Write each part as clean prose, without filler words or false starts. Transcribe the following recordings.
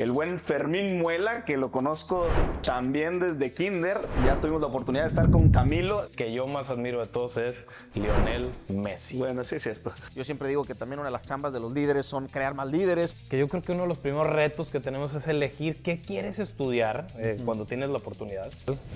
El buen Fermín Muela, que lo conozco también desde kinder. Ya tuvimos la oportunidad de estar con Camilo. Que yo más admiro de todos es Lionel Messi. Bueno, sí es cierto. Yo siempre digo que también una de las chambas de los líderes son crear más líderes. Que yo creo que uno de los primeros retos que tenemos es elegir qué quieres estudiar cuando tienes la oportunidad.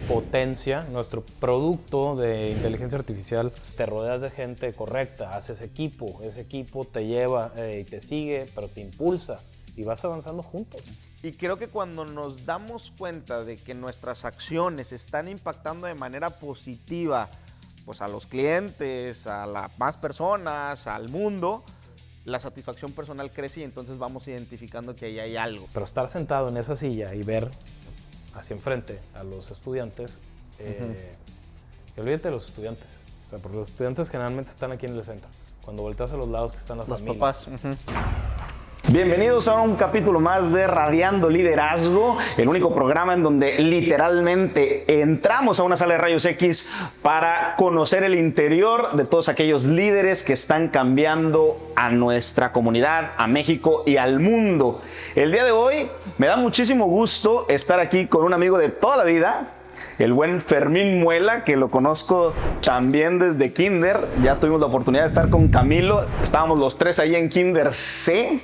Potencia, nuestro producto de inteligencia artificial, te rodeas de gente correcta, haces equipo, ese equipo te lleva y te sigue, pero te impulsa. Y vas avanzando juntos. Y creo que cuando nos damos cuenta de que nuestras acciones están impactando de manera positiva pues a los clientes, a las más personas, al mundo, la satisfacción personal crece y entonces vamos identificando que ahí hay algo. Pero estar sentado en esa silla y ver hacia enfrente a los estudiantes, y olvídate de los estudiantes. O sea, porque los estudiantes generalmente están aquí en el centro. Cuando volteas a los lados que están las familias. Papás. Bienvenidos a un capítulo más de Radiando Liderazgo, el único programa en donde literalmente entramos a una sala de rayos X para conocer el interior de todos aquellos líderes que están cambiando a nuestra comunidad, a México y al mundo. El día de hoy me da muchísimo gusto estar aquí con un amigo de toda la vida, el buen Fermín Muela, que lo conozco también desde kinder. Ya tuvimos la oportunidad de estar con Camilo. Estábamos los tres ahí en kinder C.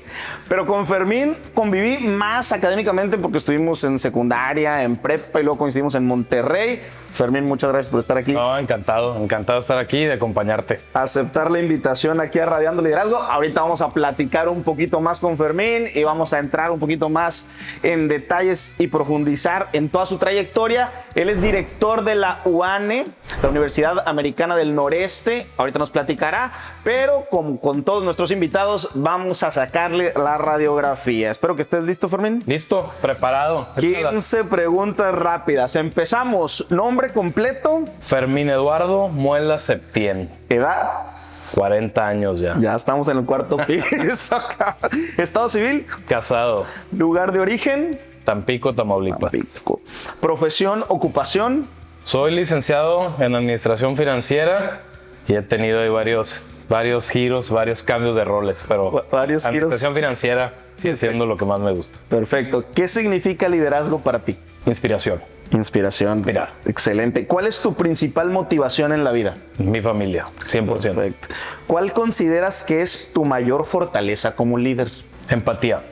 Pero con Fermín conviví más académicamente porque estuvimos en secundaria, en prepa y luego coincidimos en Monterrey. Fermín, muchas gracias por estar aquí. No, encantado de estar aquí y de acompañarte. Aceptar la invitación aquí a Radiando Liderazgo. Ahorita vamos a platicar un poquito más con Fermín y vamos a entrar un poquito más en detalles y profundizar en toda su trayectoria. Él es director de la UANE, la Universidad Americana del Noreste. Ahorita nos platicará, pero como con todos nuestros invitados, vamos a sacarle la radiografía. Espero que estés listo, Fermín. Listo, preparado. 15 preguntas rápidas. Empezamos. Nombre completo. Fermín Eduardo Muela Septién. Edad. 40 años ya. Ya estamos en el cuarto piso. Estado civil. Casado. Lugar de origen. Tampico, Tamaulipas. Tampico. Profesión, ocupación. Soy licenciado en Administración Financiera y he tenido ahí varios giros, varios cambios de roles, pero Varios Administración giros. Financiera sigue siendo lo que más me gusta. Perfecto. ¿Qué significa liderazgo para ti? Inspiración. Inspiración. Inspirar. Excelente. ¿Cuál es tu principal motivación en la vida? Mi familia, 100%. Perfecto. ¿Cuál consideras que es tu mayor fortaleza como líder? Empatía.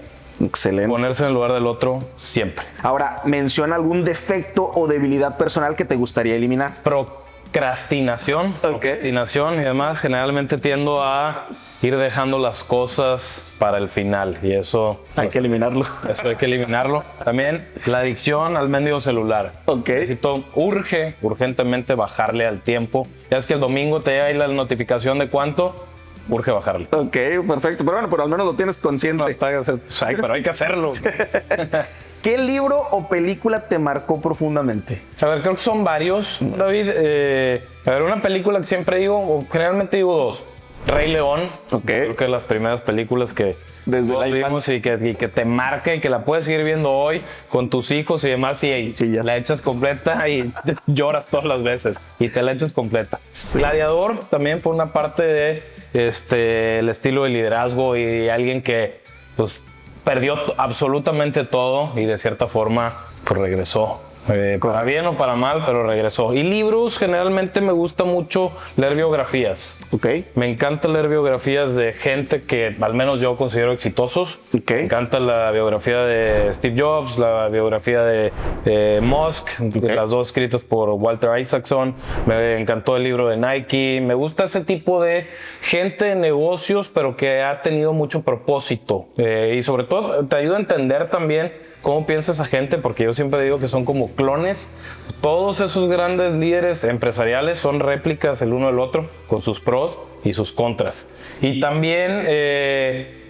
Excelente. Ponerse en el lugar del otro siempre. Ahora, menciona algún defecto o debilidad personal que te gustaría eliminar. Procrastinación. Ok. Procrastinación y demás. Generalmente tiendo a ir dejando las cosas para el final y eso Hay que eliminarlo. Eso hay que eliminarlo. También la adicción al mendigo celular. Ok. Necesito urgentemente bajarle al tiempo. Ya es que el domingo te llega ahí la notificación de cuánto, urge bajarle. Ok, perfecto. Pero bueno, pero al menos lo tienes consciente. Pero hay que hacerlo. ¿Qué libro o película te marcó profundamente? A ver, creo que son varios, David. A ver, una película que siempre digo, o generalmente digo dos. Rey León. Ok. Creo que es las primeras películas que Desde todos la vimos y que te marca y que la puedes seguir viendo hoy con tus hijos y demás y Sí, ya. la echas completa y lloras todas las veces y te la echas completa. Sí. Gladiador también por una parte de el estilo de liderazgo y alguien que pues perdió absolutamente todo y de cierta forma pues regresó. Para bien o para mal, pero regresó. Y libros, generalmente me gusta mucho leer biografías. Ok. Me encanta leer biografías de gente que al menos yo considero exitosos. Ok. Me encanta la biografía de Steve Jobs, la biografía de Musk, las dos escritas por Walter Isaacson. Me encantó el libro de Nike. Me gusta ese tipo de gente de negocios, pero que ha tenido mucho propósito. Y sobre todo te ayuda a entender también cómo piensa esa gente, porque yo siempre digo que son como clones. Todos esos grandes líderes empresariales son réplicas el uno del otro, con sus pros y sus contras. Y también,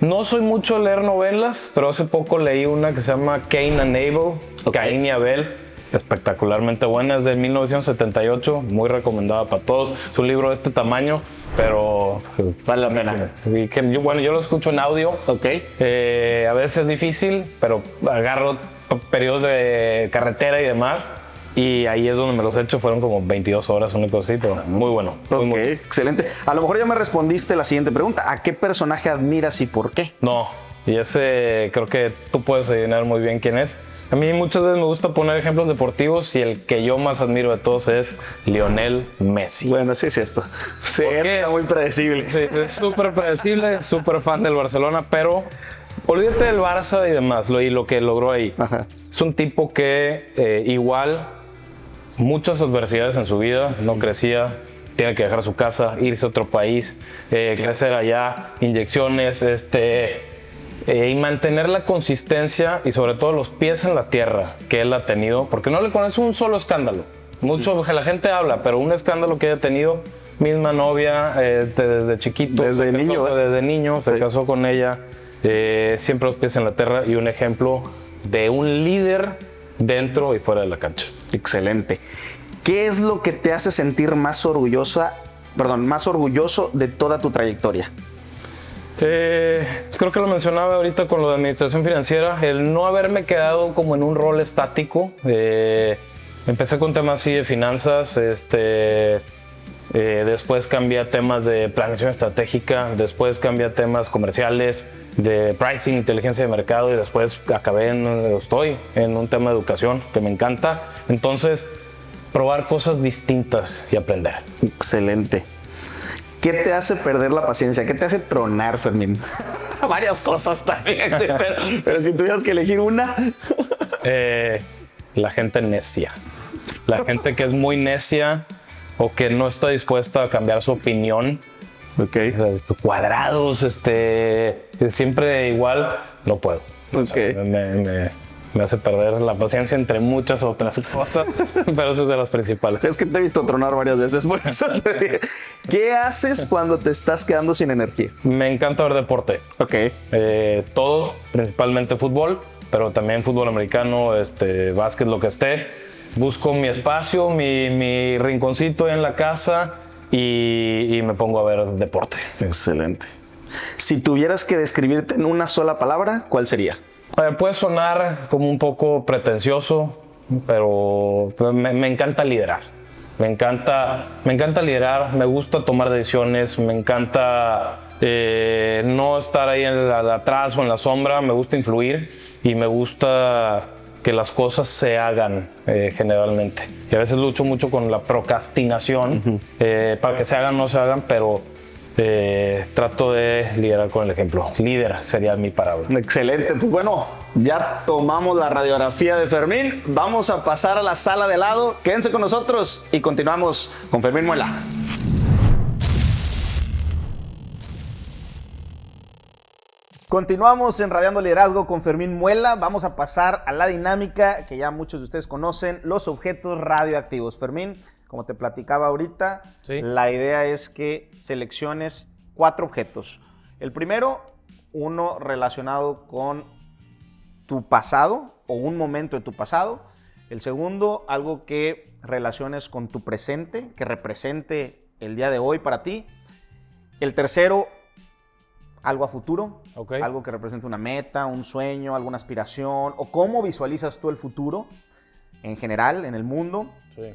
no soy mucho de leer novelas, pero hace poco leí una que se llama Cain and Abel, Caín y Abel. Espectacularmente buena, es de 1978, muy recomendada para todos. Es un libro de este tamaño, pero Vale la pena. Yo lo escucho en audio. Ok. A veces es difícil, pero agarro periodos de carretera y demás. Y ahí es donde me los he hecho, fueron como 22 horas, una cosita, pero muy bueno. Muy Excelente. A lo mejor ya me respondiste la siguiente pregunta. ¿A qué personaje admiras y por qué? No, Y ese creo que tú puedes adivinar muy bien quién es. A mí muchas veces me gusta poner ejemplos deportivos y el que yo más admiro de todos es Lionel Messi. Bueno, sí es cierto. Sí, era muy predecible. Sí, es súper predecible, súper fan del Barcelona, pero olvídate del Barça y demás, y lo que logró ahí. Ajá. Es un tipo que igual muchas adversidades en su vida, no crecía, tiene que dejar su casa, irse a otro país, crecer allá, inyecciones, y mantener la consistencia y sobre todo los pies en la tierra que él ha tenido, porque no le conoce un solo escándalo. Mucho la gente habla, pero un escándalo que haya tenido, misma novia, desde chiquito, desde niño se casó con ella, siempre los pies en la tierra y un ejemplo de un líder dentro y fuera de la cancha. Excelente. ¿Qué es lo que te hace sentir más orgulloso de toda tu trayectoria? Creo que lo mencionaba ahorita con lo de administración financiera, el no haberme quedado como en un rol estático. Empecé con temas así de finanzas, después cambié a temas de planeación estratégica, después cambié a temas comerciales, de pricing, inteligencia de mercado, y después estoy en un tema de educación que me encanta. Entonces, probar cosas distintas y aprender. Excelente. ¿Qué te hace perder la paciencia? ¿Qué te hace tronar, Fermín? Varias cosas también, pero si tuvieras que elegir una. La gente necia. La gente que es muy necia o que no está dispuesta a cambiar su opinión. Okay. Cuadrados, siempre igual, no puedo. Okay. O sea, me hace perder la paciencia entre muchas otras cosas, pero esa es de las principales. Es que te he visto tronar varias veces, por eso te dije. ¿Qué haces cuando te estás quedando sin energía? Me encanta ver deporte. Ok. Todo, principalmente fútbol, pero también fútbol americano, básquet, lo que esté. Busco mi espacio, mi rinconcito en la casa y me pongo a ver deporte. Excelente. Si tuvieras que describirte en una sola palabra, ¿cuál sería? Puede sonar como un poco pretencioso, pero me encanta liderar. Me encanta liderar, me gusta tomar decisiones, me encanta no estar ahí atrás o en la sombra, me gusta influir y me gusta que las cosas se hagan generalmente. Y a veces lucho mucho con la procrastinación, para que se hagan o no se hagan, pero trato de liderar con el ejemplo. Líder sería mi palabra. Excelente. Pues bueno, ya tomamos la radiografía de Fermín. Vamos a pasar a la sala de lado. Quédense con nosotros y continuamos con Fermín Muela. Continuamos en Radiando Liderazgo con Fermín Muela. Vamos a pasar a la dinámica que ya muchos de ustedes conocen, los objetos radioactivos. Fermín, como te platicaba ahorita, sí, la idea es que selecciones 4 objetos. El primero, uno relacionado con tu pasado o un momento de tu pasado. El segundo, algo que relaciones con tu presente, que represente el día de hoy para ti. El tercero, algo a futuro, okay, algo que represente una meta, un sueño, alguna aspiración, o cómo visualizas tú el futuro en general, en el mundo. Sí.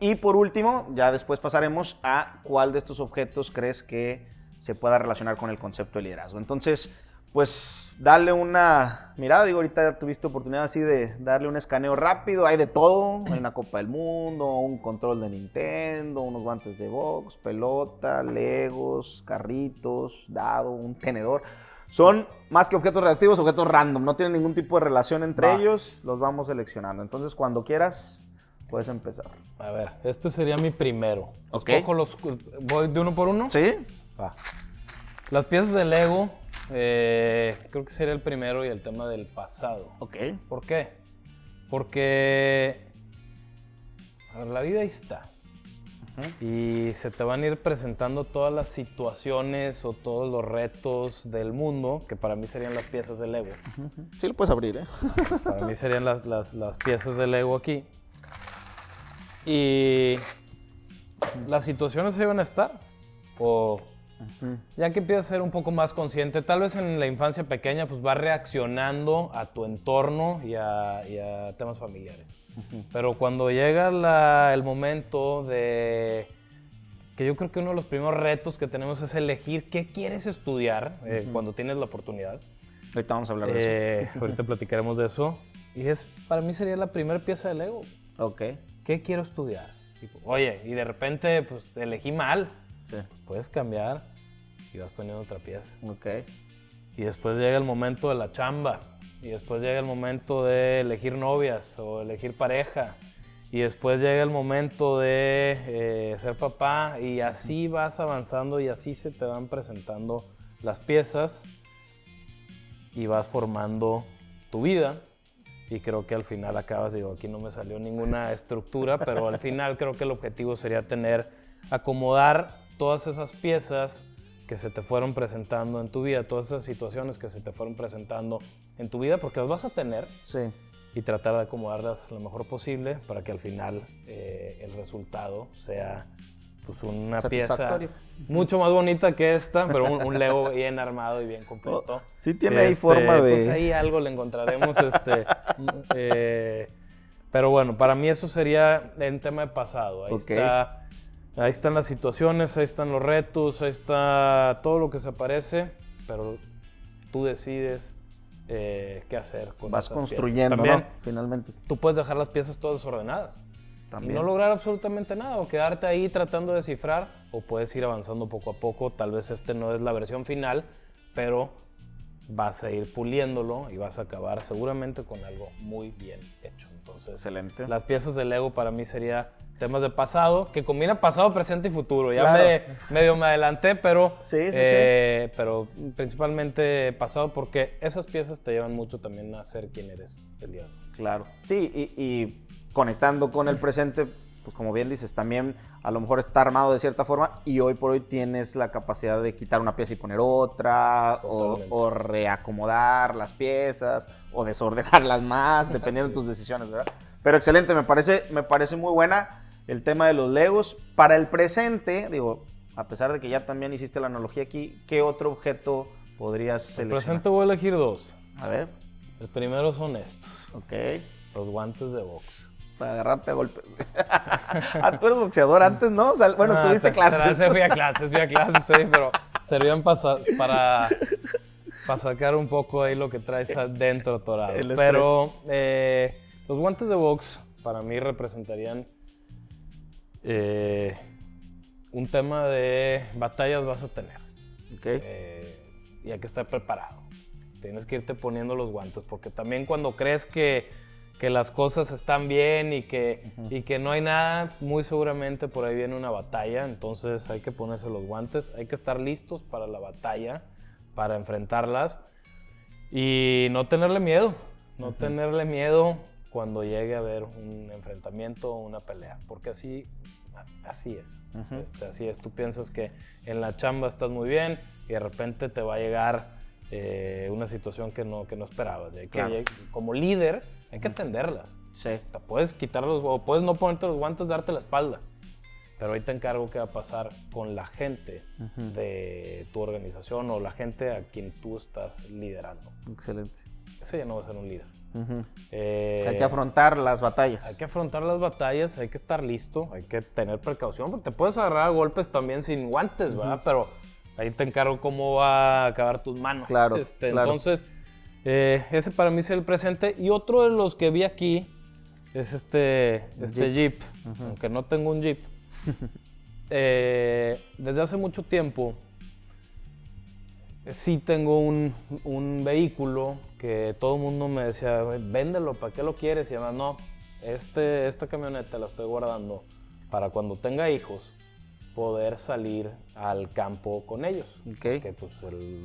Y por último, ya después pasaremos a cuál de estos objetos crees que se pueda relacionar con el concepto de liderazgo. Entonces, pues dale una mirada. Digo, ahorita tuviste oportunidad así de darle un escaneo rápido. Hay de todo. Hay una Copa del Mundo, un control de Nintendo, unos guantes de box, pelota, legos, carritos, dado, un tenedor. Son más que objetos reactivos, objetos random. No tienen ningún tipo de relación entre ellos. Los vamos seleccionando. Entonces, cuando quieras, puedes empezar. A ver, este sería mi primero. Okay. ¿Voy de uno por uno? Sí. Va. Las piezas de Lego, creo que sería el primero y el tema del pasado. Ok. ¿Por qué? Porque a ver, la vida ahí está. Y se te van a ir presentando todas las situaciones o todos los retos del mundo, que para mí serían las piezas de Lego. Sí lo puedes abrir, ¿eh? Para mí serían las piezas de Lego aquí. Y las situaciones ahí van a estar. O ya que empiezas a ser un poco más consciente, tal vez en la infancia pequeña, pues vas reaccionando a tu entorno y a temas familiares. Pero cuando llega el momento de que yo creo que uno de los primeros retos que tenemos es elegir qué quieres estudiar cuando tienes la oportunidad. Ahorita vamos a hablar de eso. Ahorita platicaremos de eso. Y para mí sería la primera pieza de Lego. Ok. ¿Qué quiero estudiar? Tipo, oye, y de repente pues elegí mal. Sí. Pues puedes cambiar y vas poniendo otra pieza. Ok. Y después llega el momento de la chamba. Y después llega el momento de elegir novias o elegir pareja. Y después llega el momento de ser papá. Y así vas avanzando y así se te van presentando las piezas. Y vas formando tu vida. Y creo que al final acabas, digo, aquí no me salió ninguna estructura, pero al final creo que el objetivo sería acomodar todas esas piezas que se te fueron presentando en tu vida, todas esas situaciones que se te fueron presentando en tu vida, porque las vas a tener. Sí. Y tratar de acomodarlas lo mejor posible para que al final el resultado sea pues una pieza mucho más bonita que esta, pero un Lego bien armado y bien completo. Sí tiene ahí forma de... Pues ahí algo le encontraremos. Pero bueno, para mí eso sería en tema de pasado. Ahí están las situaciones, ahí están los retos, ahí está todo lo que se aparece, pero tú decides qué hacer con vas esas construyendo, piezas. ¿no? Finalmente. Tú puedes dejar las piezas todas desordenadas. También. Y no lograr absolutamente nada, o quedarte ahí tratando de descifrar, o puedes ir avanzando poco a poco. Tal vez no es la versión final, pero vas a ir puliéndolo y vas a acabar seguramente con algo muy bien hecho. Entonces, excelente. Las piezas de Lego para mí sería temas de pasado, que combina pasado, presente y futuro. Ya claro. medio me adelanté, pero, sí. pero principalmente pasado, porque esas piezas te llevan mucho también a ser quien eres el día de hoy. Claro. Sí, y conectando con el presente, pues como bien dices, también a lo mejor está armado de cierta forma y hoy por hoy tienes la capacidad de quitar una pieza y poner otra, o reacomodar las piezas, o desordenarlas más, dependiendo de tus decisiones, ¿verdad? Pero excelente, me parece muy buena el tema de los Legos. Para el presente, digo, a pesar de que ya también hiciste la analogía aquí, ¿qué otro objeto podrías seleccionar? El presente voy a elegir dos. A ver. El primero son estos. Ok. Los guantes de box. Para agarrarte a golpes. Tú eres boxeador antes, ¿no? O sea, bueno, tuviste clases. Fui a clases, sí, pero servían para sacar un poco ahí lo que traes adentro atorado. Pero los guantes de box para mí representarían un tema de batallas vas a tener. Okay. Y hay que estar preparado. Tienes que irte poniendo los guantes, porque también cuando crees que las cosas están bien y que no hay nada, muy seguramente por ahí viene una batalla. Entonces hay que ponerse los guantes, hay que estar listos para la batalla, para enfrentarlas y no tenerle miedo, tenerle miedo cuando llegue a haber un enfrentamiento o una pelea, porque así es. Así es. Tú piensas que en la chamba estás muy bien y de repente te va a llegar una situación que no esperabas. Claro. Como líder hay que atenderlas. Sí. Te puedes quitarlos o puedes no ponerte los guantes, darte la espalda. Pero ahí te encargo qué va a pasar con la gente de tu organización o la gente a quien tú estás liderando. Excelente. Ese ya no va a ser un líder. Hay que afrontar las batallas. Hay que afrontar las batallas, hay que estar listo, hay que tener precaución, porque te puedes agarrar a golpes también sin guantes, ¿verdad? Pero ahí te encargo cómo va a acabar tus manos. Claro, claro. Entonces, ese para mí es el presente. Y otro de los que vi aquí es este Jeep, aunque no tengo un Jeep. Desde hace mucho tiempo sí tengo un vehículo que todo el mundo me decía, véndelo, ¿para qué lo quieres? Y además, no, esta camioneta la estoy guardando para cuando tenga hijos poder salir al campo con ellos. Okay. Que pues el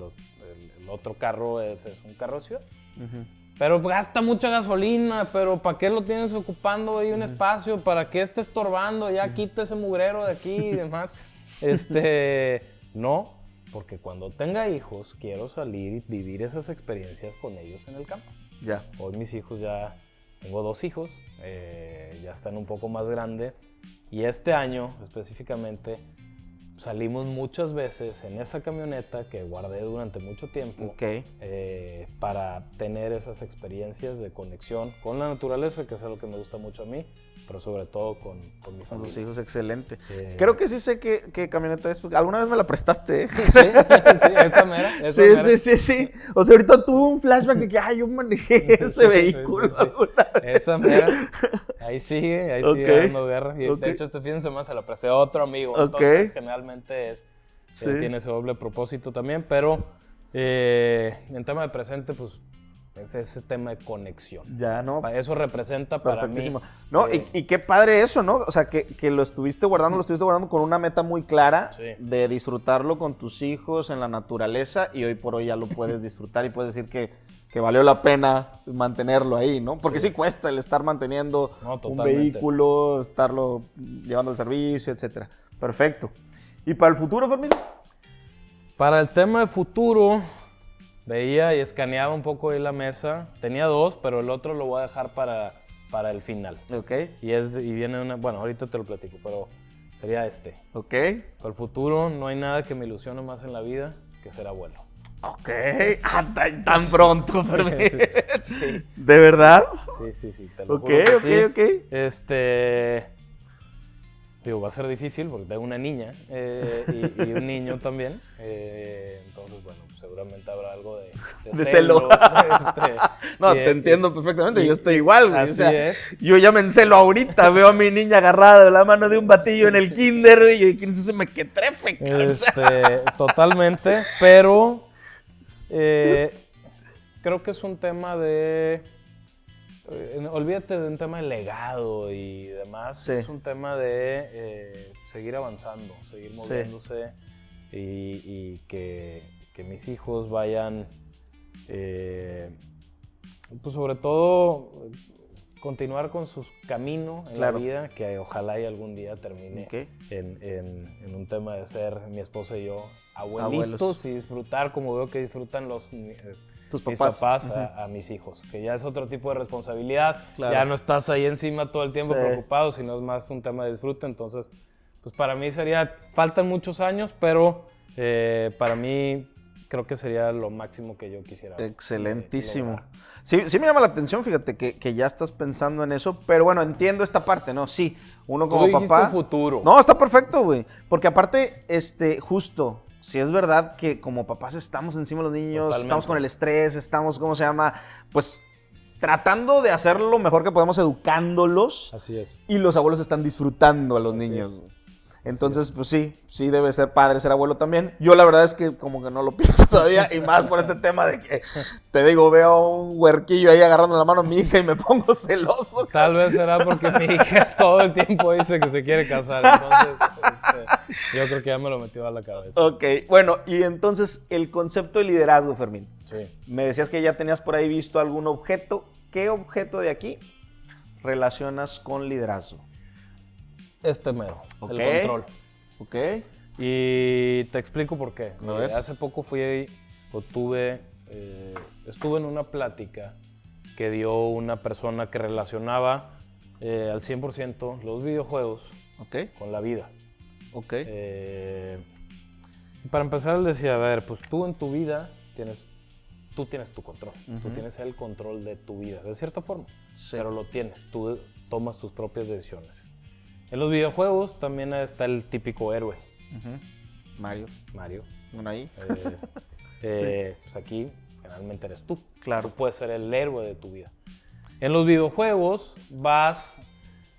otro carro es un carro de ciudad. Pero gasta mucha gasolina, pero ¿para qué lo tienes ocupando ahí un espacio? ¿Para qué esté estorbando? Ya quita ese mugrero de aquí y demás. No, porque cuando tenga hijos quiero salir y vivir esas experiencias con ellos en el campo. Ya. Hoy mis hijos tengo 2 hijos, ya están un poco más grandes. Y este año específicamente salimos muchas veces en esa camioneta que guardé durante mucho tiempo para tener esas experiencias de conexión con la naturaleza, que es algo que me gusta mucho a mí, pero sobre todo con mi familia. Con tus hijos, excelente. Creo que sí sé qué camioneta es, porque alguna vez me la prestaste, ¿eh? Sí, esa mera. Sí. O sea, ahorita tuve un flashback de que, yo manejé ese vehículo alguna vez. Esa mera. Ahí sigue dando guerra. Y de hecho, este fin de semana se la presté a otro amigo. Entonces, generalmente tiene ese doble propósito también. Pero en tema de presente, pues, es ese tema de conexión. Ya, ¿no? Eso representa para mí. No, y qué padre eso, ¿no? O sea, que lo estuviste guardando con una meta muy clara de disfrutarlo con tus hijos en la naturaleza, y hoy por hoy ya lo puedes disfrutar y puedes decir que valió la pena mantenerlo ahí, ¿no? Porque sí cuesta el estar manteniendo un vehículo, estarlo llevando al servicio, etcétera. Perfecto. ¿Y para el futuro, Fermín? Para el tema de futuro, veía y escaneaba un poco ahí la mesa. Tenía 2, pero el otro lo voy a dejar para el final. Ok. Y viene bueno, ahorita te lo platico, pero sería este. Ok. Para el futuro no hay nada que me ilusione más en la vida que ser abuelo. Ok. Tan pronto, Fermín. Sí. ¿De verdad? Sí, te lo juro que Ok. Digo, va a ser difícil porque tengo una niña y un niño también. Entonces, bueno, seguramente habrá algo de celos. No, te entiendo perfectamente. Yo estoy igual, güey. Así es. Yo ya me encelo ahorita. Veo a mi niña agarrada de la mano de un batillo en el kinder, y quién se me que trefe, totalmente. Pero creo que es un tema de... olvídate de un tema de legado y demás. Sí. Es un tema de seguir avanzando, seguir moviéndose y que mis hijos vayan, pues sobre todo, continuar con su camino en la vida, que ojalá y algún día termine en un tema de ser mi esposa y yo abuelitos y disfrutar como veo que disfrutan tus papás a mis hijos, que ya es otro tipo de responsabilidad. Ya no estás ahí encima todo el tiempo preocupado, sino es más un tema de disfrute. Entonces, pues para mí faltan muchos años, pero para mí creo que sería lo máximo que yo quisiera. Excelentísimo. Sí me llama la atención, fíjate, que ya estás pensando en eso, pero bueno, entiendo esta parte, ¿no? Sí, uno como papá... futuro. No, está perfecto, güey, porque aparte, justo... Sí, es verdad que como papás estamos encima de los niños, totalmente. Estamos con el estrés, estamos, pues tratando de hacer lo mejor que podemos educándolos. Así es. Y los abuelos están disfrutando a los niños. Entonces, pues sí debe ser padre ser abuelo también. Yo la verdad es que como que no lo pienso todavía, y más por este tema de que, te digo, veo un huerquillo ahí agarrando la mano a mi hija y me pongo celoso. Tal vez será porque mi hija todo el tiempo dice que se quiere casar, entonces yo creo que ya me lo metió a la cabeza. Ok, bueno, y entonces el concepto de liderazgo, Fermín. Sí. Me decías que ya tenías por ahí visto algún objeto. ¿Qué objeto de aquí relacionas con liderazgo? Este mero, el control. Ok. Y te explico por qué. A ver. Hace poco estuve en una plática que dio una persona que relacionaba al 100% los videojuegos con la vida. Ok. Para empezar, él decía, a ver, pues tú en tu vida tú tienes tu control. Tú tienes el control de tu vida, de cierta forma. Sí. Pero lo tienes, tú tomas tus propias decisiones. En los videojuegos también está el típico héroe. Mario. Bueno, ahí. Pues aquí generalmente eres tú. Claro. Tú puedes ser el héroe de tu vida. En los videojuegos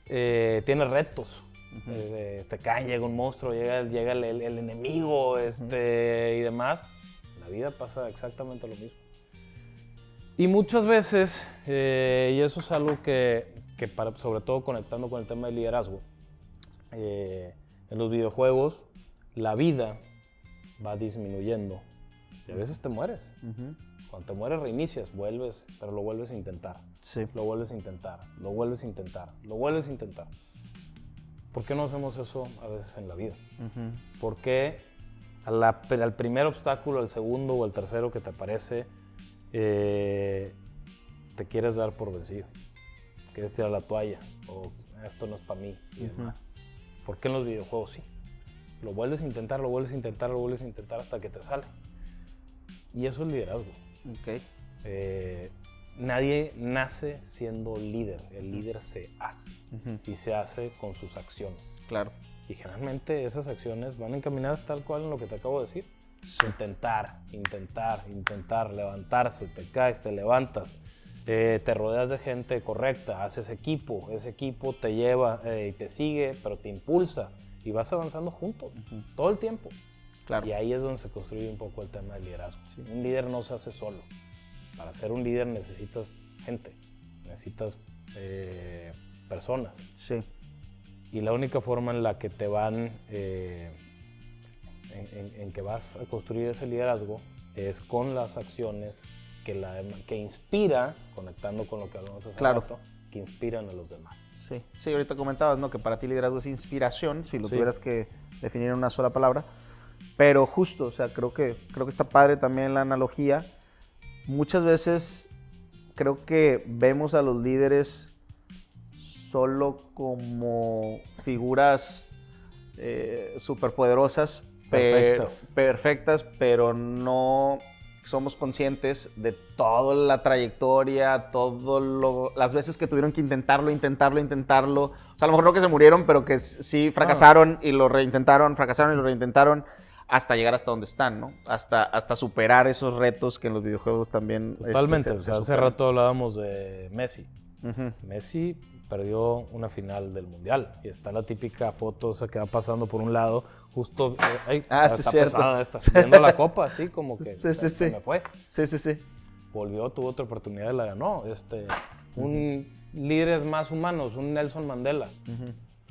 tienes retos. Te cae, llega un monstruo, llega el enemigo y demás. En la vida pasa exactamente lo mismo. Y muchas veces, y eso es algo que sobre todo conectando con el tema del liderazgo, en los videojuegos la vida va disminuyendo y a veces te mueres. Cuando te mueres reinicias, vuelves, pero lo vuelves a intentar. Sí. Lo vuelves a intentar, lo vuelves a intentar, lo vuelves a intentar. ¿Por qué no hacemos eso a veces en la vida? ¿Por qué al primer obstáculo, al segundo o al tercero que te aparece, te quieres dar por vencido? Quieres tirar la toalla o esto no es para mí y demás. ¿Por qué en los videojuegos sí? Lo vuelves a intentar, lo vuelves a intentar, lo vuelves a intentar hasta que te sale. Y eso es liderazgo. Ok. Nadie nace siendo líder, el líder se hace y se hace con sus acciones. Claro. Y generalmente esas acciones van encaminadas tal cual en lo que te acabo de decir. Sí. Intentar, levantarse, te caes, te levantas, te rodeas de gente correcta, haces equipo, ese equipo te lleva y te sigue, pero te impulsa y vas avanzando juntos todo el tiempo. Claro. Y ahí es donde se construye un poco el tema del liderazgo. Sí. Un líder no se hace solo. Para ser un líder necesitas gente, necesitas personas. Sí. Y la única forma en la que te van, en que vas a construir ese liderazgo es con las acciones que inspira, conectando con lo que hablamos hace rato, que inspiran a los demás. Sí, sí, ahorita comentabas, ¿no? Que para ti liderazgo es inspiración, si lo tuvieras que definir en una sola palabra. Pero justo, o sea, creo que está padre también la analogía. Muchas veces creo que vemos a los líderes solo como figuras superpoderosas, perfectas, pero no somos conscientes de toda la trayectoria, las veces que tuvieron que intentarlo. O sea, a lo mejor no que se murieron, pero que sí fracasaron y lo reintentaron, hasta llegar hasta donde están, ¿no? Hasta superar esos retos que en los videojuegos también... Totalmente. Hace rato hablábamos de Messi. Messi perdió una final del Mundial y está la típica foto esa que va pasando por un lado, justo... está pesada esta, viendo la copa, así como que se me fue. Sí. Volvió, tuvo otra oportunidad y la ganó. Un líderes más humanos, un Nelson Mandela.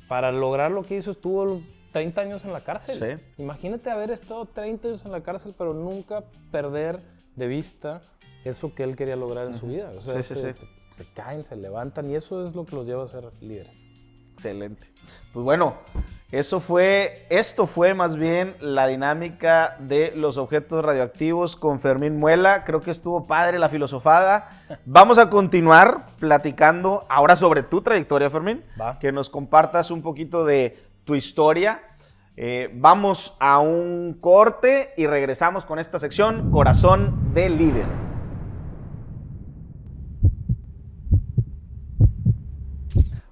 Para lograr lo que hizo estuvo 30 años en la cárcel. Sí. Imagínate haber estado 30 años en la cárcel, pero nunca perder de vista eso que él quería lograr en su vida. O sea, se caen, se levantan y eso es lo que los lleva a ser líderes. Excelente. Pues bueno, esto fue más bien la dinámica de los objetos radioactivos con Fermín Muela. Creo que estuvo padre la filosofada. Vamos a continuar platicando ahora sobre tu trayectoria, Fermín. Que nos compartas un poquito de tu historia. Vamos a un corte y regresamos con esta sección, Corazón de Líder.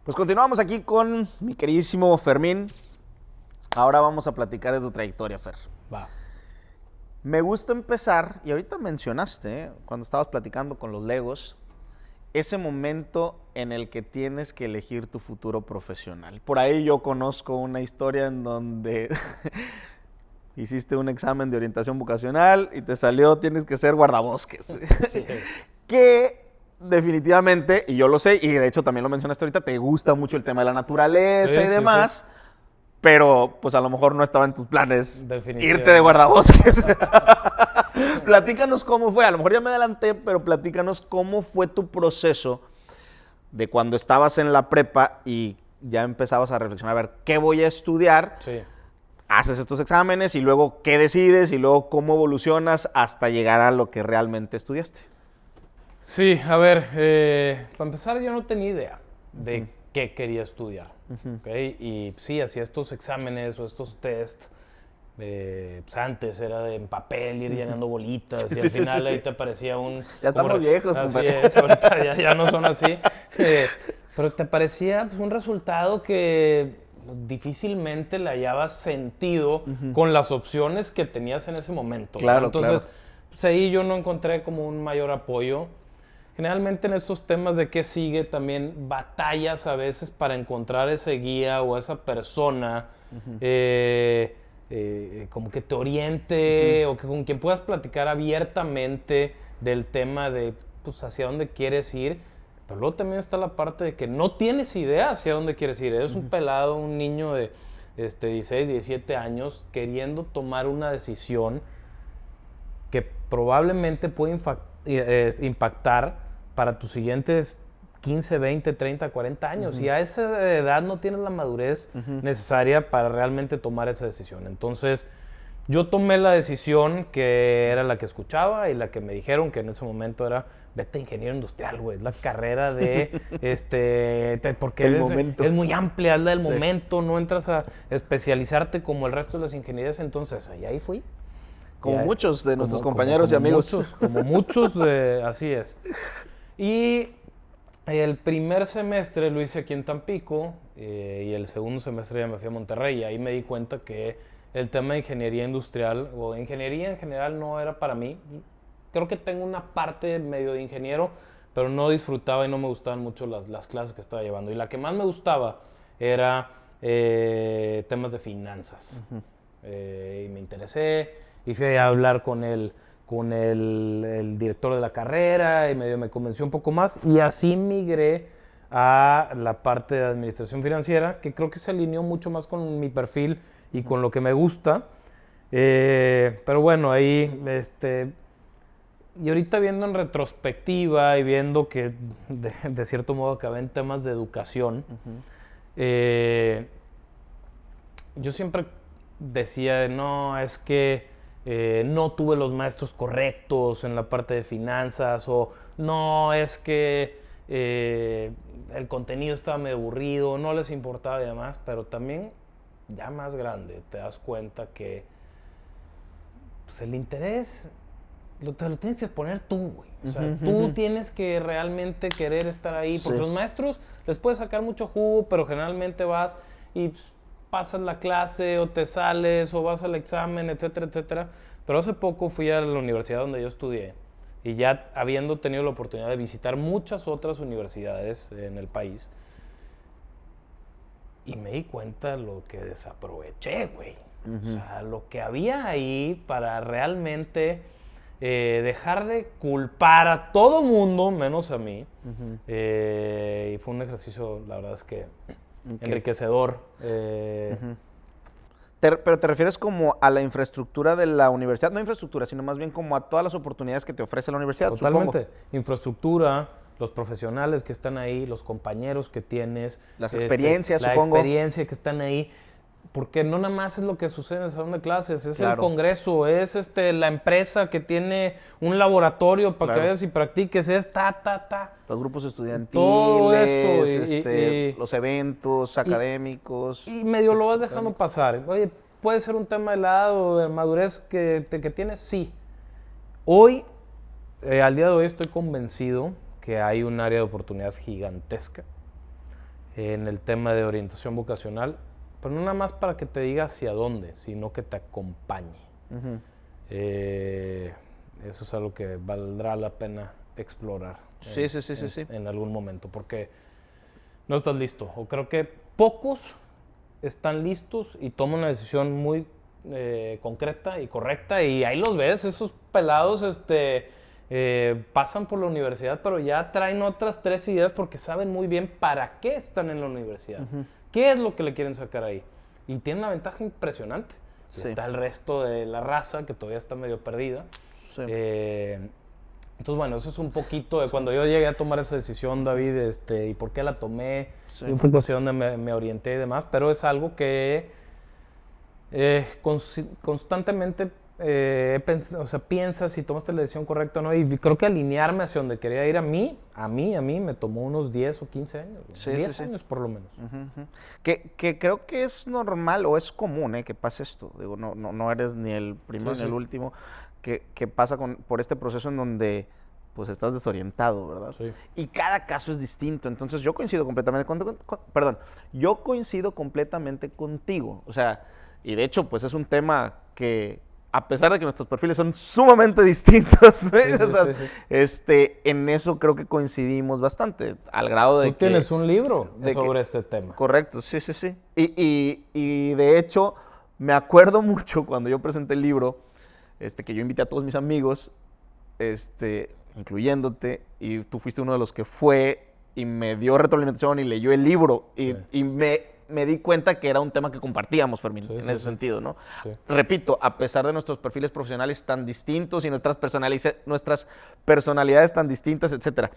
Pues continuamos aquí con mi queridísimo Fermín. Ahora vamos a platicar de tu trayectoria, Fer. Va. Me gusta empezar, y ahorita mencionaste, cuando estabas platicando con los Legos, ese momento en el que tienes que elegir tu futuro profesional. Por ahí yo conozco una historia en donde hiciste un examen de orientación vocacional y te salió, tienes que ser guardabosques. Sí. Que definitivamente, y yo lo sé, y de hecho también lo mencionaste ahorita, te gusta mucho el tema de la naturaleza y demás, pero pues a lo mejor no estaba en tus planes irte de guardabosques. Platícanos cómo fue, a lo mejor ya me adelanté, pero platícanos cómo fue tu proceso de cuando estabas en la prepa y ya empezabas a reflexionar, a ver, ¿qué voy a estudiar? Sí. Haces estos exámenes y luego, ¿qué decides? Y luego, ¿cómo evolucionas hasta llegar a lo que realmente estudiaste? Sí, a ver, para empezar yo no tenía idea de qué quería estudiar, ¿okay? Y sí, hacía estos exámenes o estos tests, pues antes era de en papel, ir llenando bolitas y al final ahí te aparecía un... Ya estamos viejos, así es, ahorita ya no son así, pero te aparecía pues, un resultado que difícilmente le hallabas sentido con las opciones que tenías en ese momento. Claro, ¿no? Entonces, pues ahí yo no encontré como un mayor apoyo. Generalmente en estos temas de qué sigue también batallas a veces para encontrar ese guía o esa persona como que te oriente o que con quien puedas platicar abiertamente del tema de pues hacia dónde quieres ir. Pero luego también está la parte de que no tienes idea hacia dónde quieres ir. Eres un pelado, un niño de 16, 17 años queriendo tomar una decisión que probablemente puede impactar para tus siguientes 15, 20, 30, 40 años. Y a esa edad no tienes la madurez necesaria para realmente tomar esa decisión. Entonces, Yo tomé la decisión que era la que escuchaba y la que me dijeron que en ese momento era vete a ingeniero industrial, güey. Es la carrera de, porque es muy amplia, es la del momento, no entras a especializarte como el resto de las ingenierías, entonces ahí fui. Como muchos de nuestros compañeros y amigos. Como muchos, así es. Y el primer semestre lo hice aquí en Tampico y el segundo semestre ya me fui a Monterrey y ahí me di cuenta que el tema de ingeniería industrial o ingeniería en general no era para mí. Creo que tengo una parte medio de ingeniero, pero no disfrutaba y no me gustaban mucho las clases que estaba llevando. Y la que más me gustaba era temas de finanzas. Y me interesé y fui a hablar con el director de la carrera y medio me convenció un poco más. Y así migré a la parte de administración financiera, que creo que se alineó mucho más con mi perfil y con lo que me gusta. Pero bueno, ahí... Y ahorita viendo en retrospectiva y viendo que de cierto modo acabé en temas de educación, yo siempre decía, no, es que no tuve los maestros correctos en la parte de finanzas, o no, es que el contenido estaba medio aburrido, no les importaba y demás, pero también ya más grande te das cuenta que pues, el interés... te lo tienes que poner tú, güey. O sea, tú tienes que realmente querer estar ahí. Porque los maestros les puedes sacar mucho jugo, pero generalmente vas y pasas la clase o te sales o vas al examen, etcétera, etcétera. Pero hace poco fui a la universidad donde yo estudié y ya habiendo tenido la oportunidad de visitar muchas otras universidades en el país y me di cuenta lo que desaproveché, güey. O sea, lo que había ahí para realmente... dejar de culpar a todo mundo, menos a mí. Y fue un ejercicio, la verdad es que enriquecedor. Pero te refieres como a la infraestructura de la universidad, no infraestructura, sino más bien como a todas las oportunidades que te ofrece la universidad, Totalmente. supongo. Infraestructura, los profesionales que están ahí, los compañeros que tienes. Las experiencias, supongo. La experiencia que están ahí. Porque no nada más es lo que sucede en el salón de clases, es Claro. el congreso, es la empresa que tiene un laboratorio para que vayas y practiques, es Los grupos estudiantiles, todo eso, los eventos académicos. Y medio lo vas dejando pasar. Oye, ¿puede ser un tema de edad de madurez que tienes? Sí. Hoy, al día de hoy estoy convencido que hay un área de oportunidad gigantesca en el tema de orientación vocacional. Pero no nada más para que te diga hacia dónde, sino que te acompañe. Eso es algo que valdrá la pena explorar en algún momento, porque no estás listo. O creo que pocos están listos y toman una decisión muy concreta y correcta. Y ahí los ves, esos pelados pasan por la universidad, pero ya traen otras 3 ideas porque saben muy bien para qué están en la universidad. ¿Qué es lo que le quieren sacar ahí? Y tiene una ventaja impresionante. Está el resto de la raza que todavía está medio perdida. Entonces, bueno, eso es un poquito de cuando yo llegué a tomar esa decisión, David, y por qué la tomé, y un poco hacia dónde me orienté y demás, pero es algo que constantemente piensas si tomaste la decisión correcta o no, y creo que alinearme hacia donde quería ir a mí me tomó unos 10 o 15 años, 10 años por lo menos. Que creo que es normal o es común que pase esto, digo, no eres ni el primero ni el último que pasa por este proceso en donde pues estás desorientado, ¿verdad? Y cada caso es distinto, entonces yo coincido completamente contigo, o sea, y de hecho pues es un tema que a pesar de que nuestros perfiles son sumamente distintos, en eso creo que coincidimos bastante, al grado de que... Tú tienes un libro sobre este tema. Correcto, sí. Y de hecho, me acuerdo mucho cuando yo presenté el libro, que yo invité a todos mis amigos, incluyéndote, y tú fuiste uno de los que fue y me dio retroalimentación y leyó el libro, y me di cuenta que era un tema que compartíamos, Fermín, en ese sentido, ¿no? Repito, a pesar de nuestros perfiles profesionales tan distintos y nuestras personalidades tan distintas, etcétera.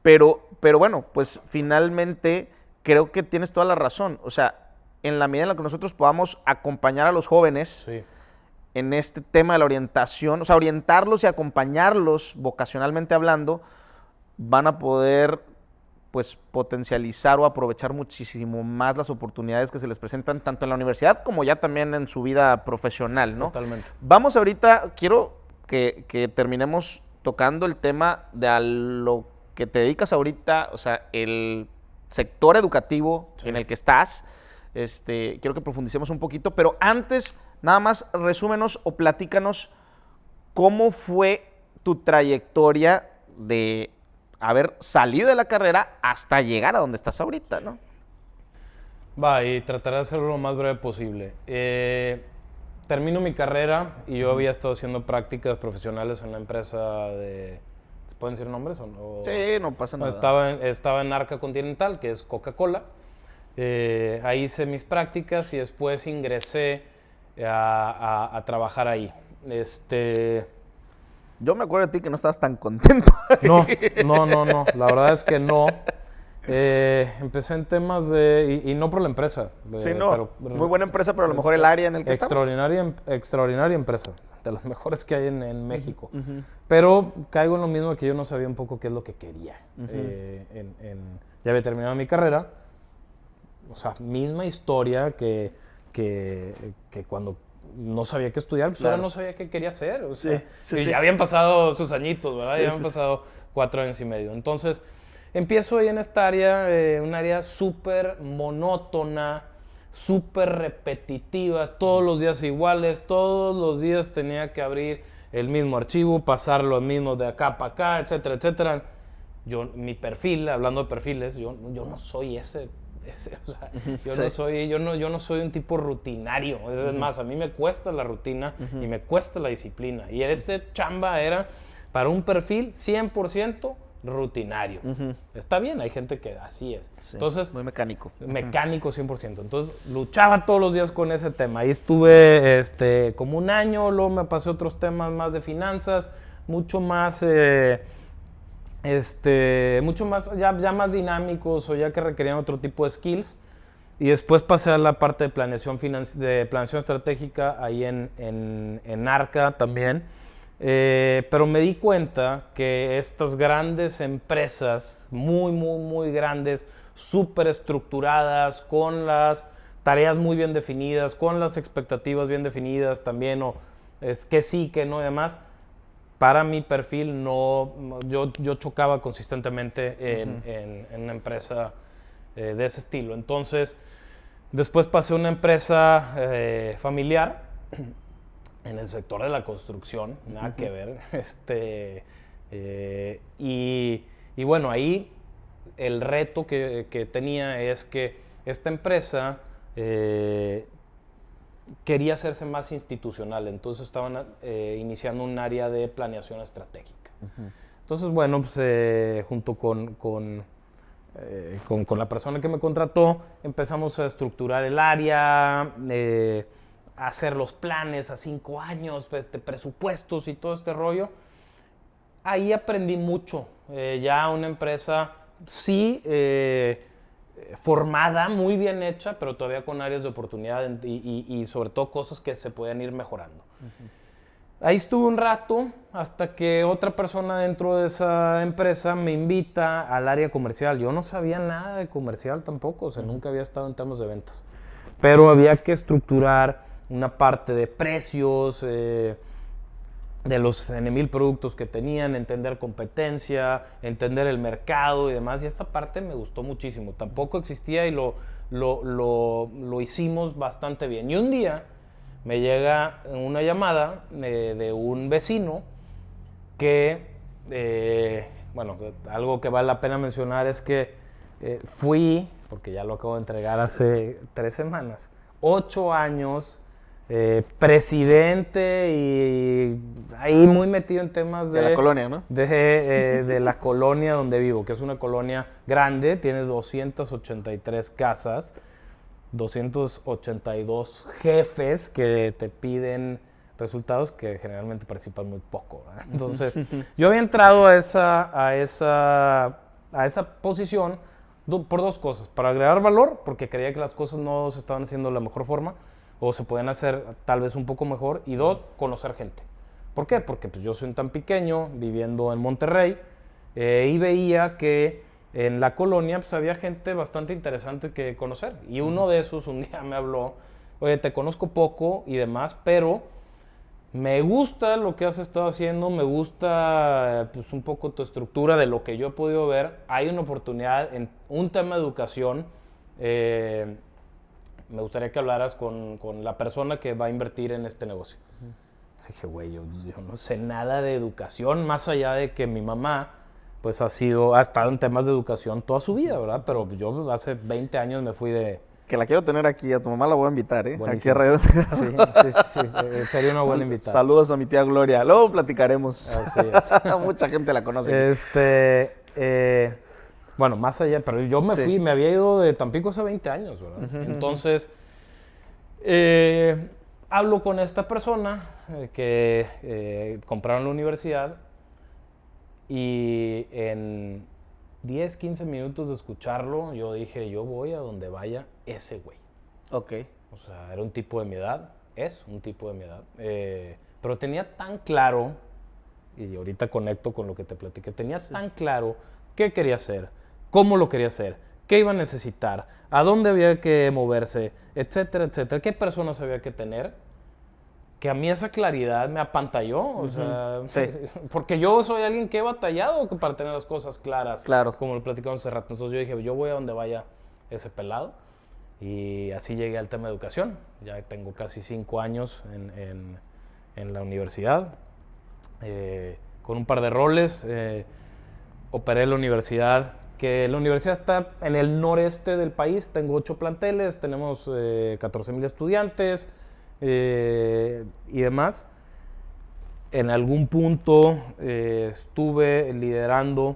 Pero bueno, pues finalmente creo que tienes toda la razón. O sea, en la medida en la que nosotros podamos acompañar a los jóvenes en este tema de la orientación, o sea, orientarlos y acompañarlos vocacionalmente hablando, van a poder pues potencializar o aprovechar muchísimo más las oportunidades que se les presentan tanto en la universidad como ya también en su vida profesional, ¿no? Totalmente. Vamos ahorita, quiero que terminemos tocando el tema de a lo que te dedicas ahorita, o sea, el sector educativo en el que estás. Quiero que profundicemos un poquito, pero antes, nada más resúmenos o platícanos cómo fue tu trayectoria de haber salido de la carrera hasta llegar a donde estás ahorita, ¿no? Va, y trataré de hacerlo lo más breve posible. Termino mi carrera y yo había estado haciendo prácticas profesionales en una empresa de... ¿Se pueden decir nombres o no? Sí, no pasa nada. Estaba en Arca Continental, que es Coca-Cola. Ahí hice mis prácticas y después ingresé a trabajar ahí. Yo me acuerdo de ti que no estabas tan contento. No. La verdad es que no. Empecé en temas de... Y no por la empresa. Sí, no. Pero, muy buena empresa, pero a lo mejor el área en el que extraordinaria empresa. De las mejores que hay en México. Pero caigo en lo mismo que yo no sabía un poco qué es lo que quería. Ya había terminado mi carrera. O sea, misma historia que cuando no sabía qué estudiar, pues ahora no sabía qué quería hacer. O sea, y ya habían pasado sus añitos, ¿verdad? Ya habían pasado 4 años y medio. Entonces, empiezo ahí en esta área, un área súper monótona, súper repetitiva, todos los días iguales, todos los días tenía que abrir el mismo archivo, pasar lo mismo de acá para acá, etcétera, etcétera. Mi perfil, hablando de perfiles, yo no soy ese. O sea, yo no soy un tipo rutinario. Es más, a mí me cuesta la rutina y me cuesta la disciplina. Y chamba era para un perfil 100% rutinario. Está bien, hay gente que así es. Sí, entonces, muy mecánico. Mecánico 100%. Entonces, luchaba todos los días con ese tema. Ahí estuve como un año, luego me pasé otros temas más de finanzas, mucho más... mucho más, ya más dinámicos o ya que requerían otro tipo de skills. Y después pasé a la parte de planeación estratégica ahí en Arca también. Pero me di cuenta que estas grandes empresas, muy, muy, muy grandes, súper estructuradas, con las tareas muy bien definidas, con las expectativas bien definidas también, o que sí, que no y demás, para mi perfil yo chocaba consistentemente en una empresa de ese estilo. Entonces, después pasé a una empresa familiar en el sector de la construcción, nada que ver. Y bueno, ahí el reto que tenía es que esta empresa quería hacerse más institucional, entonces estaban iniciando un área de planeación estratégica. Entonces, bueno, pues junto con la persona que me contrató, empezamos a estructurar el área, a hacer los planes a 5 años, pues, de presupuestos y todo este rollo. Ahí aprendí mucho. Ya una empresa, sí, formada, muy bien hecha, pero todavía con áreas de oportunidad y sobre todo cosas que se podían ir mejorando. Ahí estuve un rato hasta que otra persona dentro de esa empresa me invita al área comercial. Yo no sabía nada de comercial tampoco, o sea, nunca había estado en temas de ventas. Pero había que estructurar una parte de precios, de los N,000 productos que tenían, entender competencia, entender el mercado y demás. Y esta parte me gustó muchísimo. Tampoco existía y lo hicimos bastante bien. Y un día me llega una llamada de un vecino que, bueno, algo que vale la pena mencionar es que fui, porque ya lo acabo de entregar hace 3 semanas, 8 años, presidente y ahí muy metido en temas de la colonia, ¿no? De la colonia donde vivo, que es una colonia grande, tiene 283 casas, 282 jefes que te piden resultados que generalmente participan muy poco, ¿verdad? Entonces, yo había entrado a esa posición por 2 cosas. Para agregar valor, porque creía que las cosas no se estaban haciendo de la mejor forma, o se pueden hacer tal vez un poco mejor. Y 2, conocer gente. ¿Por qué? Porque pues, yo soy tan pequeño, viviendo en Monterrey, y veía que en la colonia pues, había gente bastante interesante que conocer. Y uno de esos un día me habló, oye, te conozco poco y demás, pero me gusta lo que has estado haciendo, me gusta pues, un poco tu estructura de lo que yo he podido ver. Hay una oportunidad en un tema de educación. Me gustaría que hablaras con la persona que va a invertir en este negocio. Dije, güey, yo no sé nada de educación, más allá de que mi mamá pues ha estado en temas de educación toda su vida, ¿verdad? Pero yo hace 20 años me fui de... Que la quiero tener aquí, a tu mamá la voy a invitar, ¿eh? Buenísimo. Aquí a Radio. Sí, sería una buena invitada. Saludos a mi tía Gloria, luego platicaremos. Así es. Mucha gente la conoce. Bueno, más allá, pero yo me había ido de Tampico hace 20 años, ¿verdad? Entonces, hablo con esta persona que compraron la universidad y en 10, 15 minutos de escucharlo, yo dije, yo voy a donde vaya ese güey. Ok. O sea, era un tipo de mi edad, es un tipo de mi edad, pero tenía tan claro, y ahorita conecto con lo que te platiqué, tenía tan claro qué quería hacer, cómo lo quería hacer, qué iba a necesitar, a dónde había que moverse, etcétera, etcétera, qué personas había que tener, que a mí esa claridad me apantalló, o sea, porque yo soy alguien que he batallado para tener las cosas claras, como lo platicamos hace rato. Entonces yo dije, yo voy a donde vaya ese pelado, y así llegué al tema de educación. Ya tengo casi 5 años en la universidad, con un par de roles. Operé la universidad, que la universidad está en el noreste del país, tengo 8 planteles, tenemos 14,000 estudiantes, y demás. En algún punto estuve liderando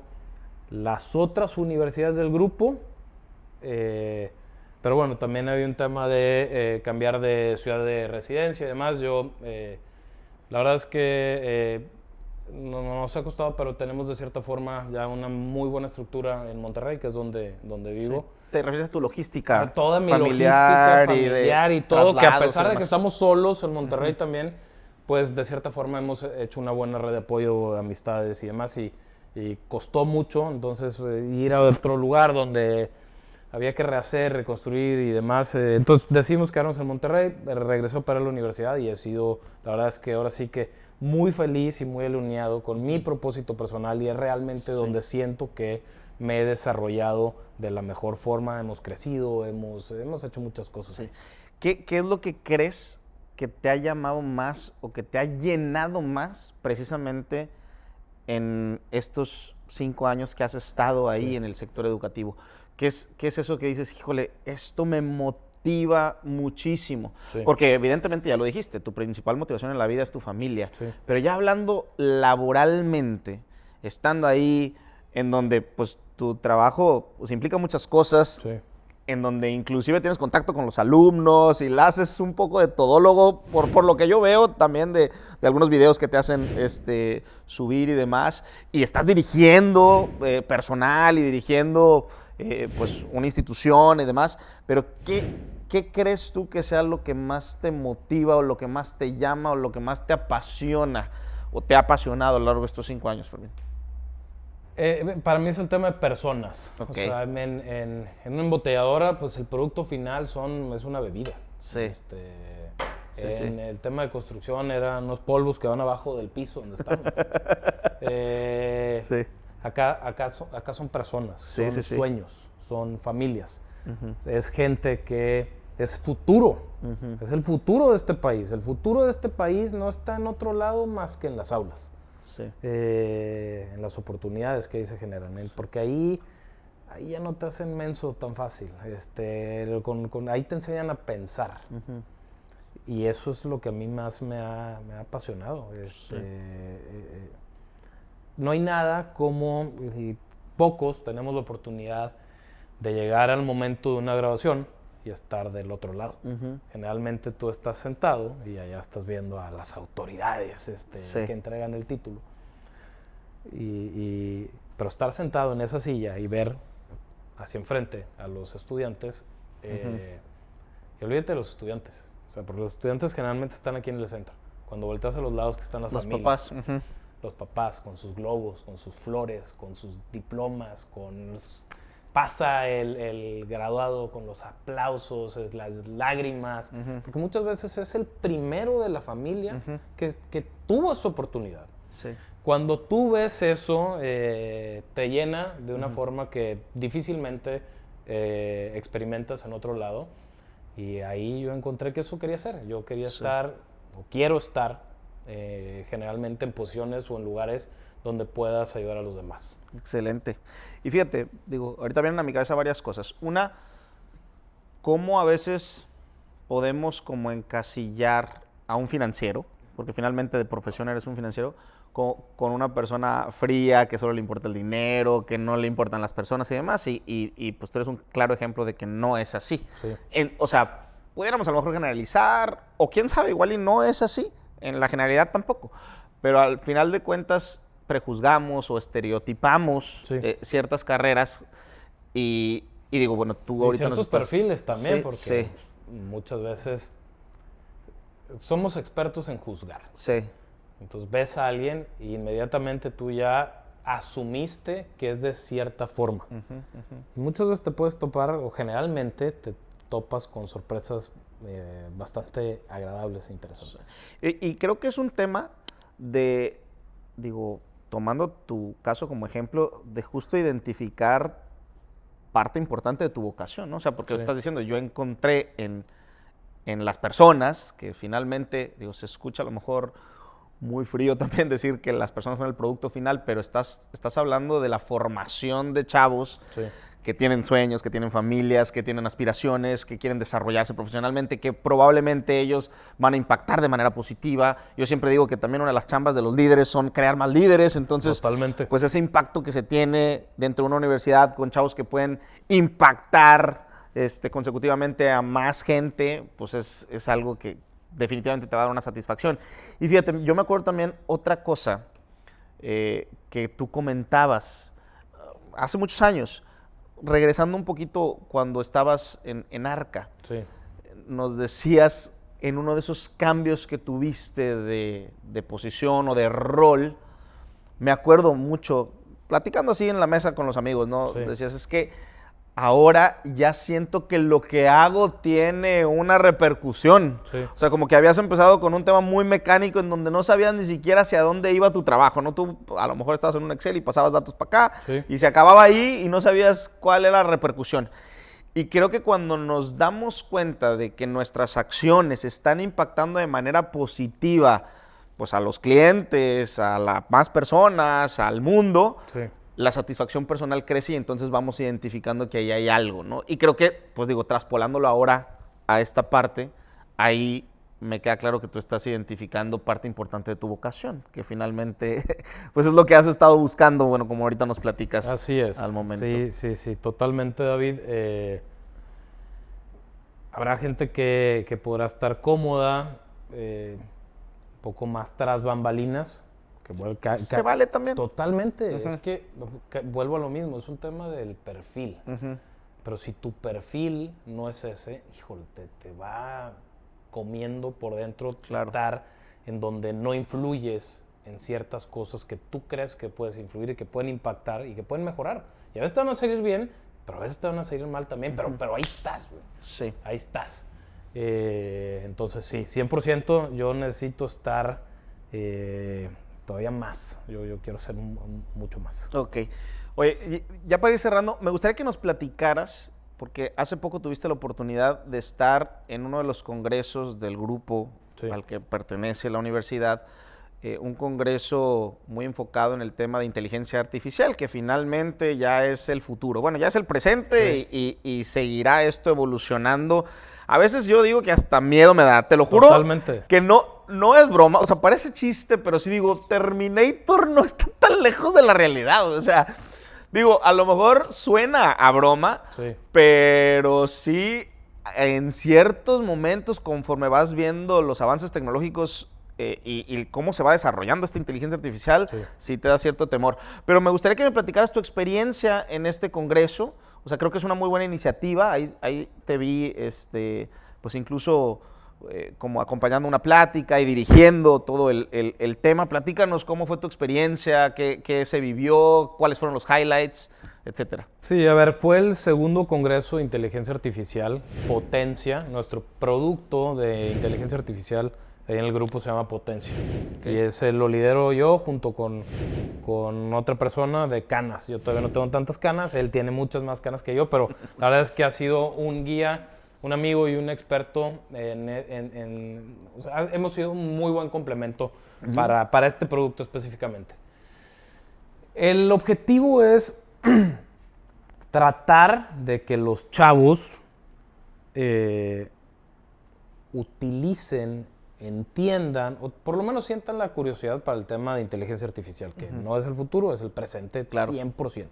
las otras universidades del grupo, pero bueno, también había un tema de cambiar de ciudad de residencia y demás. Yo, la verdad es que no nos ha costado, pero tenemos de cierta forma ya una muy buena estructura en Monterrey, que es donde vivo. Sí. ¿Te refieres a tu logística? A toda mi logística familiar y todo, que a pesar de que estamos solos en Monterrey también, pues de cierta forma hemos hecho una buena red de apoyo, amistades y demás, y costó mucho. Entonces ir a otro lugar donde había que rehacer, reconstruir y demás, entonces decidimos quedarnos en Monterrey, regresé para la universidad y he sido, la verdad es que ahora sí que muy feliz y muy alineado con mi propósito personal, y es realmente donde siento que me he desarrollado de la mejor forma, hemos crecido, hemos hecho muchas cosas. Sí. ¿Qué es lo que crees que te ha llamado más o que te ha llenado más precisamente en estos 5 años que has estado ahí en el sector educativo? ¿Qué es eso que dices, híjole, esto me motiva muchísimo? Porque evidentemente ya lo dijiste, tu principal motivación en la vida es tu familia. Pero ya hablando laboralmente, estando ahí en donde pues tu trabajo pues, implica muchas cosas, en donde inclusive tienes contacto con los alumnos y la haces un poco de todólogo, por lo que yo veo también de algunos videos que te hacen subir y demás, y estás dirigiendo personal y dirigiendo pues una institución y demás, pero ¿qué crees tú que sea lo que más te motiva o lo que más te llama o lo que más te apasiona o te ha apasionado a lo largo de estos 5 años, Fermín? Para mí es el tema de personas. O sea, en una embotelladora, pues el producto final es una bebida. En el tema de construcción eran unos polvos que van abajo del piso donde estamos. Acá son personas, son sueños, son familias. Es gente que es futuro. Es el futuro de este país. El futuro de este país no está en otro lado más que en las aulas. En las oportunidades que ahí se generan, porque ahí ya no te hacen menso tan fácil, ahí te enseñan a pensar, y eso es lo que a mí más me ha apasionado. No hay nada como, y pocos tenemos la oportunidad de llegar al momento de una graduación y estar del otro lado. Generalmente tú estás sentado y allá estás viendo a las autoridades que entregan el título. Pero estar sentado en esa silla y ver hacia enfrente a los estudiantes, y olvídate de los estudiantes, O sea, porque los estudiantes generalmente están aquí en el centro. Cuando volteas a los lados que están las Los familias. papás. Ujú. Los papás con sus globos, con sus flores, con sus diplomas, pasa el graduado con los aplausos, las lágrimas, porque muchas veces es el primero de la familia que tuvo esa oportunidad. Sí. Cuando tú ves eso, te llena de una forma que difícilmente experimentas en otro lado, y ahí yo encontré que eso quería hacer. Yo quería estar, o quiero estar, generalmente en posiciones o en lugares donde puedas ayudar a los demás. Excelente. Y fíjate, digo, ahorita vienen a mi cabeza varias cosas. Una, cómo a veces podemos como encasillar a un financiero, porque finalmente de profesión eres un financiero, con una persona fría, que solo le importa el dinero, que no le importan las personas y demás, y pues tú eres un claro ejemplo de que no es así. Sí. O sea, pudiéramos a lo mejor generalizar, o quién sabe, igual y no es así, en la generalidad tampoco, pero al final de cuentas prejuzgamos o estereotipamos ciertas carreras y digo, bueno, tú ahorita ciertos nos estás... perfiles también, porque Sí. muchas veces somos expertos en juzgar. Sí. Entonces ves a alguien y inmediatamente tú ya asumiste que es de cierta forma. Y muchas veces te puedes topar, o generalmente te topas con sorpresas bastante agradables e interesantes. Y creo que es un tema de, digo, tomando tu caso como ejemplo, de justo identificar parte importante de tu vocación, ¿no? O sea, porque estás diciendo, yo encontré en las personas, que finalmente, digo, se escucha a lo mejor muy frío también decir que las personas son el producto final, pero estás hablando de la formación de chavos que tienen sueños, que tienen familias, que tienen aspiraciones, que quieren desarrollarse profesionalmente, que probablemente ellos van a impactar de manera positiva. Yo siempre digo que también una de las chambas de los líderes son crear más líderes, entonces Totalmente. pues ese impacto que se tiene dentro de una universidad con chavos que pueden impactar consecutivamente a más gente, pues es algo que definitivamente te va a dar una satisfacción. Y fíjate, yo me acuerdo también otra cosa que tú comentabas hace muchos años, regresando un poquito cuando estabas en Arca. Sí. Nos decías en uno de esos cambios que tuviste de posición o de rol, me acuerdo mucho, platicando así en la mesa con los amigos, ¿no? Sí. Decías, es que ahora ya siento que lo que hago tiene una repercusión. Sí. O sea, como que habías empezado con un tema muy mecánico en donde no sabías ni siquiera hacia dónde iba tu trabajo, ¿no? Tú a lo mejor estabas en un Excel y pasabas datos para acá y se acababa ahí y no sabías cuál era la repercusión. Y creo que cuando nos damos cuenta de que nuestras acciones están impactando de manera positiva pues a los clientes, a las más personas, al mundo, la satisfacción personal crece y entonces vamos identificando que ahí hay algo, ¿no? Y creo que, pues digo, traspolándolo ahora a esta parte, ahí me queda claro que tú estás identificando parte importante de tu vocación, que finalmente, pues es lo que has estado buscando, bueno, como ahorita nos platicas. Así es. Al momento. Sí, totalmente, David. Habrá gente que podrá estar cómoda, un poco más tras bambalinas. ¿Se vale también? Totalmente. Es que vuelvo a lo mismo, es un tema del perfil. Pero si tu perfil no es ese, híjole, te va comiendo por dentro estar en donde no influyes en ciertas cosas que tú crees que puedes influir y que pueden impactar y que pueden mejorar. Y a veces te van a salir bien, pero a veces te van a salir mal también, pero ahí estás, güey. Sí. Ahí estás. Entonces sí, 100% yo necesito estar todavía más. Yo quiero ser mucho más. Ok. Oye, ya para ir cerrando, me gustaría que nos platicaras, porque hace poco tuviste la oportunidad de estar en uno de los congresos del grupo al que pertenece la universidad, un congreso muy enfocado en el tema de inteligencia artificial, que finalmente ya es el futuro. Bueno, ya es el presente y seguirá esto evolucionando. A veces yo digo que hasta miedo me da, te lo juro. Totalmente. Que no es broma, o sea, parece chiste, pero sí digo, Terminator no está tan lejos de la realidad, o sea, digo, a lo mejor suena a broma, pero sí, en ciertos momentos, conforme vas viendo los avances tecnológicos y cómo se va desarrollando esta inteligencia artificial, sí te da cierto temor. Pero me gustaría que me platicaras tu experiencia en este congreso. O sea, creo que es una muy buena iniciativa. Ahí te vi, pues incluso como acompañando una plática y dirigiendo todo el tema. Platícanos cómo fue tu experiencia, qué se vivió, cuáles fueron los highlights, etcétera. Sí, a ver, fue el segundo congreso de inteligencia artificial, Potencia. Nuestro producto de inteligencia artificial ahí en el grupo se llama Potencia. Okay. Y ese lo lidero yo junto con otra persona de canas. Yo todavía no tengo tantas canas, él tiene muchas más canas que yo, pero la verdad es que ha sido un guía, un amigo y un experto. O sea, hemos sido un muy buen complemento para este producto específicamente. El objetivo es tratar de que los chavos utilicen, entiendan, o por lo menos sientan la curiosidad para el tema de inteligencia artificial, que no es el futuro, es el presente, claro. 100%.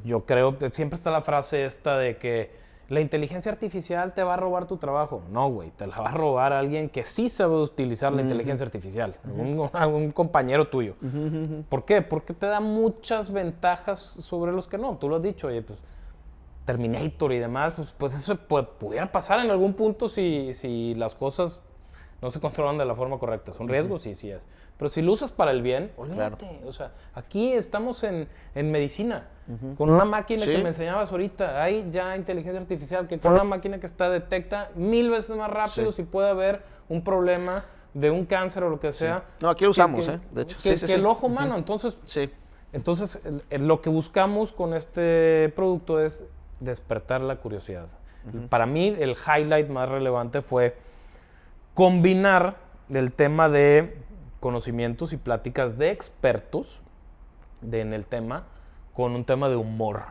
Yo creo que siempre está la frase esta de que la inteligencia artificial te va a robar tu trabajo. No, güey, te la va a robar alguien que sí sabe utilizar la inteligencia artificial, un compañero tuyo. ¿Por qué? Porque te da muchas ventajas sobre los que no. Tú lo has dicho, oye, pues Terminator y demás, pues eso pudiera pasar en algún punto si las cosas no se controlan de la forma correcta. ¿Es un riesgo? Sí es. Pero si lo usas para el bien, olvídate. Claro. O sea, aquí estamos en medicina. Con una máquina que me enseñabas ahorita, hay ya inteligencia artificial que con una máquina que detecta 1000 veces más rápido si puede haber un problema de un cáncer o lo que sea. No, aquí lo usamos, de hecho. Que el ojo humano. Entonces, lo que buscamos con este producto es despertar la curiosidad. Para mí, el highlight más relevante fue combinar el tema de conocimientos y pláticas de expertos en el tema con un tema de humor.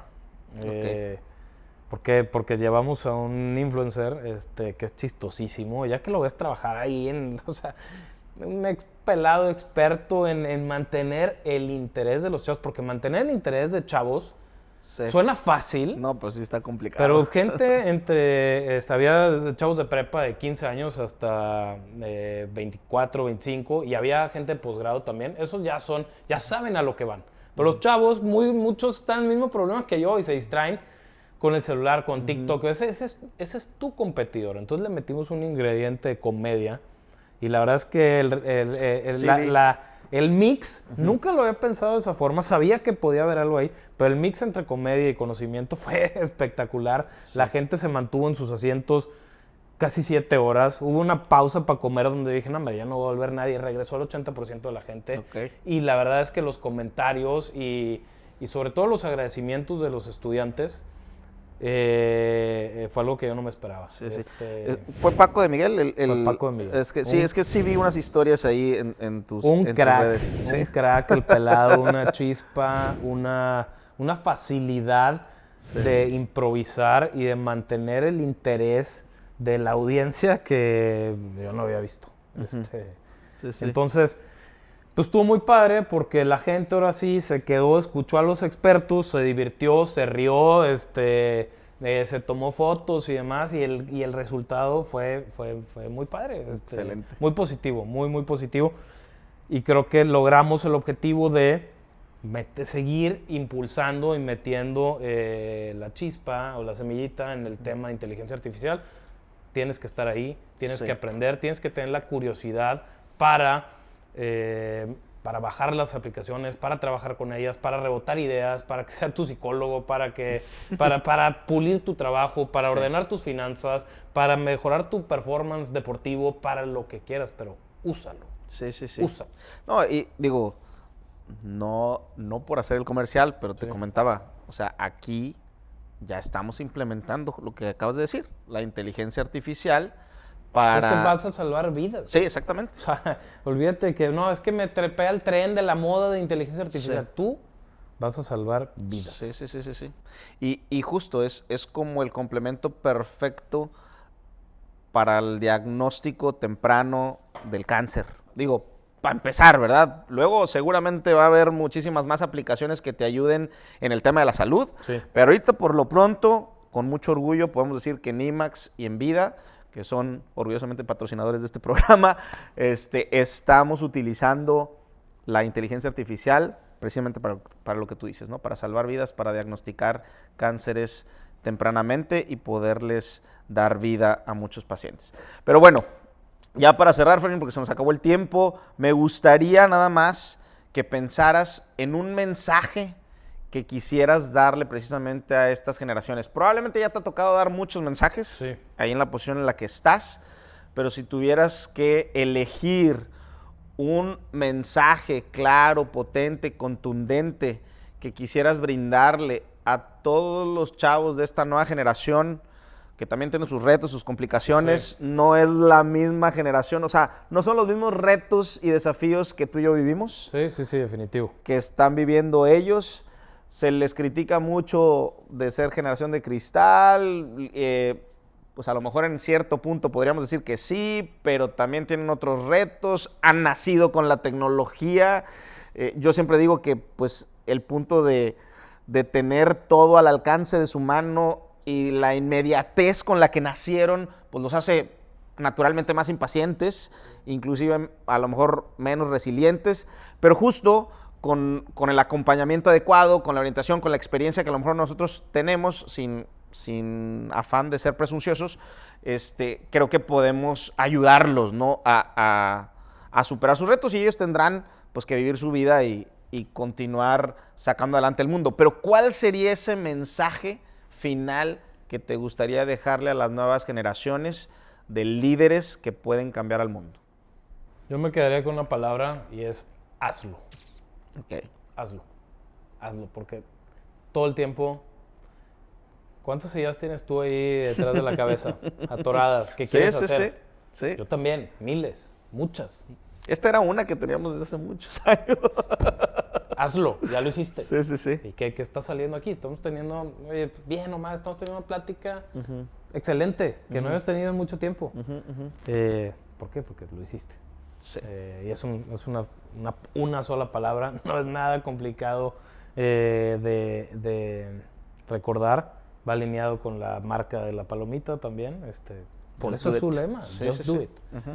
Okay. Porque llevamos a un influencer que es chistosísimo, ya que lo ves trabajar ahí, un pelado experto en mantener el interés de los chavos, porque mantener el interés de chavos suena fácil. No, pues sí está complicado. Pero gente había chavos de prepa de 15 años hasta 24, 25, y había gente de posgrado también. Esos ya saben a lo que van. Pero los chavos, muchos están en el mismo problema que yo y se distraen con el celular, con TikTok. Ese es tu competidor. Entonces le metimos un ingrediente de comedia y la verdad es que el mix, nunca lo había pensado de esa forma, sabía que podía haber algo ahí, pero el mix entre comedia y conocimiento fue espectacular. Sí. La gente se mantuvo en sus asientos casi 7 horas. Hubo una pausa para comer donde dije, no, hombre, ya no va a volver nadie. Regresó el 80% de la gente. Okay. Y la verdad es que los comentarios y sobre todo los agradecimientos de los estudiantes fue algo que yo no me esperaba. Sí. ¿Fue Paco de Miguel? Fue Paco de Miguel. Es que sí vi unas historias ahí en tus redes. Sí. Un crack, el pelado, una chispa, una facilidad de improvisar y de mantener el interés de la audiencia que yo no había visto. Entonces, pues estuvo muy padre porque la gente ahora sí se quedó, escuchó a los expertos, se divirtió, se rió, se tomó fotos y demás, y el resultado fue muy padre. Excelente. Muy positivo, muy positivo. Y creo que logramos el objetivo de seguir impulsando y metiendo la chispa o la semillita en el tema de inteligencia artificial. Tienes que estar ahí, tienes que aprender, tienes que tener la curiosidad para bajar las aplicaciones, para trabajar con ellas, para rebotar ideas, para que sea tu psicólogo, para pulir tu trabajo, para ordenar tus finanzas, para mejorar tu performance deportivo, para lo que quieras, pero úsalo. Sí. Úsalo. No, y digo, no por hacer el comercial, pero te comentaba, o sea, aquí ya estamos implementando lo que acabas de decir, la inteligencia artificial para... Es que vas a salvar vidas. Sí, exactamente. O sea, olvídate que no, es que me trepé al tren de la moda de inteligencia artificial. Sí. Tú vas a salvar vidas. Sí. Y justo es como el complemento perfecto para el diagnóstico temprano del cáncer. Digo, para empezar, ¿verdad? Luego seguramente va a haber muchísimas más aplicaciones que te ayuden en el tema de la salud. Sí. Pero ahorita, por lo pronto, con mucho orgullo, podemos decir que en IMAX y en Vida, que son orgullosamente patrocinadores de este programa, estamos utilizando la inteligencia artificial precisamente para lo que tú dices, ¿no? Para salvar vidas, para diagnosticar cánceres tempranamente y poderles dar vida a muchos pacientes. Pero bueno, ya para cerrar, Fermín, porque se nos acabó el tiempo, me gustaría nada más que pensaras en un mensaje que quisieras darle precisamente a estas generaciones. Probablemente ya te ha tocado dar muchos mensajes, Sí. ahí en la posición en la que estás, pero si tuvieras que elegir un mensaje claro, potente, contundente, que quisieras brindarle a todos los chavos de esta nueva generación, que también tiene sus retos, sus complicaciones, Sí. no es la misma generación, o sea, no son los mismos retos y desafíos que tú y yo vivimos, Sí, definitivo. que están viviendo ellos. Se les critica mucho de ser generación de cristal, pues a lo mejor en cierto punto podríamos decir que sí, pero también tienen otros retos, han nacido con la tecnología. Yo siempre digo que pues el punto de tener todo al alcance de su mano y la inmediatez con la que nacieron, pues los hace naturalmente más impacientes, inclusive a lo mejor menos resilientes, pero justo con el acompañamiento adecuado, con la orientación, con la experiencia que a lo mejor nosotros tenemos, sin afán de ser presunciosos, creo que podemos ayudarlos, ¿no? a superar sus retos, y ellos tendrán pues que vivir su vida y continuar sacando adelante el mundo. Pero ¿cuál sería ese mensaje final que te gustaría dejarle a las nuevas generaciones de líderes que pueden cambiar al mundo? Yo me quedaría con una palabra y es hazlo. Ok. Hazlo, porque todo el tiempo, ¿cuántas ideas tienes tú ahí detrás de la cabeza? Atoradas, ¿qué quieres hacer? Sí. Yo también, miles, muchas. Esta era una que teníamos desde hace muchos años. Hazlo, ya lo hiciste. Sí. ¿Y qué está saliendo aquí? Estamos teniendo, bien o mal, estamos teniendo una plática excelente, que no habías tenido en mucho tiempo. ¿Por qué? Porque lo hiciste. Sí. Y es una sola palabra, no es nada complicado de recordar. Va alineado con la marca de la palomita también. Por Just eso do es su it. lema, Sí, just sí, do sí. it.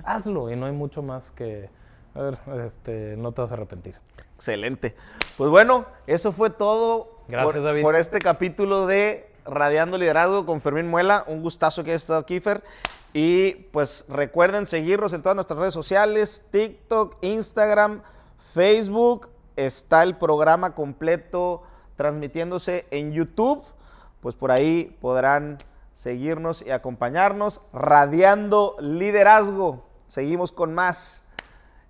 Hazlo y no hay mucho más que... A ver, no te vas a arrepentir. Excelente. Pues bueno, eso fue todo. Gracias, David. Por este capítulo de Radiando Liderazgo con Fermín Muela. Un gustazo que hayas estado aquí, Fer. Y pues recuerden seguirnos en todas nuestras redes sociales, TikTok, Instagram, Facebook. Está el programa completo transmitiéndose en YouTube. Pues por ahí podrán seguirnos y acompañarnos. Radiando Liderazgo. Seguimos con más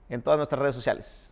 en todas nuestras redes sociales.